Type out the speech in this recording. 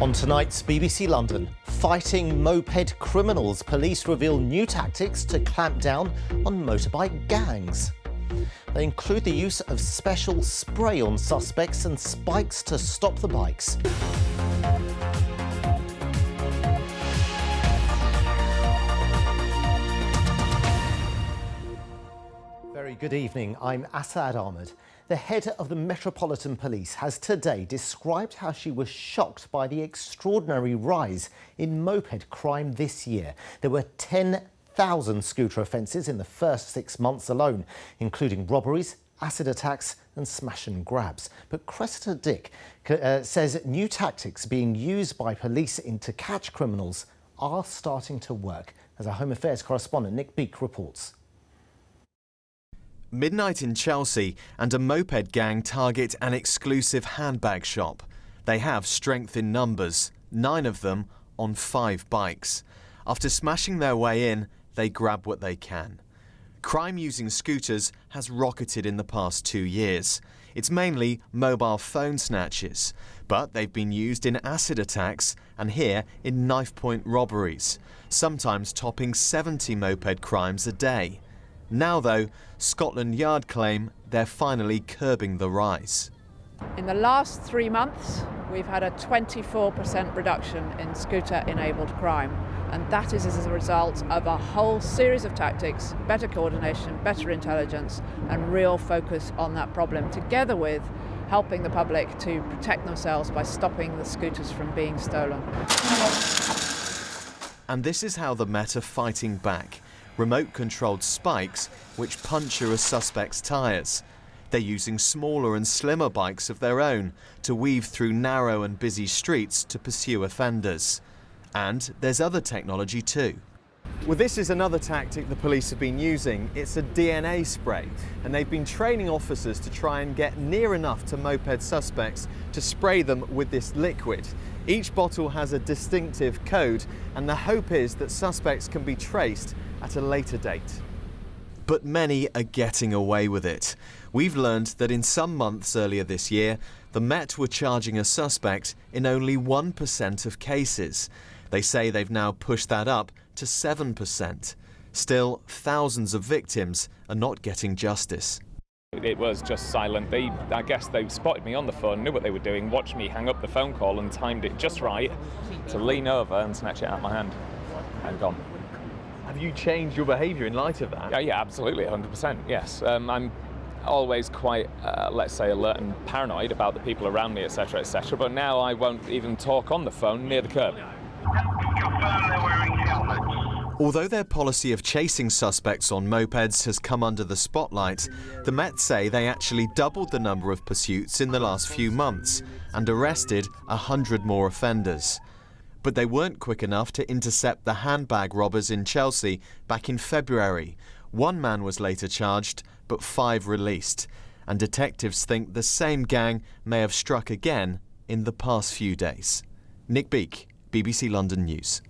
On tonight's BBC London, fighting moped criminals, police reveal new tactics to clamp down on motorbike gangs. They include the use of special spray on suspects and spikes to stop the bikes. Very good evening, I'm Asad Ahmed. The head of the Metropolitan Police has today described how she was shocked by the extraordinary rise in moped crime this year. There were 10,000 scooter offences in the first 6 months alone, including robberies, acid attacks and smash and grabs. But Cressida Dick says new tactics being used by police to catch criminals are starting to work, as our Home Affairs correspondent Nick Beak reports. Midnight in Chelsea and a moped gang target an exclusive handbag shop. They have strength in numbers, 9 of them on 5 bikes. After smashing their way in, they grab what they can. Crime using scooters has rocketed in the past 2 years. It's mainly mobile phone snatches, but they've been used in acid attacks and here in knife-point robberies, sometimes topping 70 moped crimes a day. Now, though, Scotland Yard claim they're finally curbing the rise. In the last 3 months, we've had a 24% reduction in scooter-enabled crime, and that is as a result of a whole series of tactics, better coordination, better intelligence, and real focus on that problem, together with helping the public to protect themselves by stopping the scooters from being stolen. And this is how the Met are fighting back. Remote-controlled spikes which puncture a suspect's tyres. They're using smaller and slimmer bikes of their own to weave through narrow and busy streets to pursue offenders. And there's other technology too. Well, this is another tactic the police have been using. It's a DNA spray, and they've been training officers to try and get near enough to moped suspects to spray them with this liquid. Each bottle has a distinctive code, and the hope is that suspects can be traced at a later date. But many are getting away with it. We've learned that in some months earlier this year, the Met were charging a suspect in only 1% of cases. They say they've now pushed that up to 7%. Still, thousands of victims are not getting justice. It was just silent. I guess they spotted me on the phone, knew what they were doing, watched me hang up the phone call and timed it just right to lean over and snatch it out of my hand and gone. Have you changed your behaviour in light of that? Yeah, absolutely, 100%, yes. I'm always quite, let's say, alert and paranoid about the people around me, etc., etc., but now I won't even talk on the phone near the curb. Although their policy of chasing suspects on mopeds has come under the spotlight, the Met say they actually doubled the number of pursuits in the last few months and arrested 100 more offenders. But they weren't quick enough to intercept the handbag robbers in Chelsea back in February. 1 man was later charged, but 5 released. And detectives think the same gang may have struck again in the past few days. Nick Beak, BBC London News.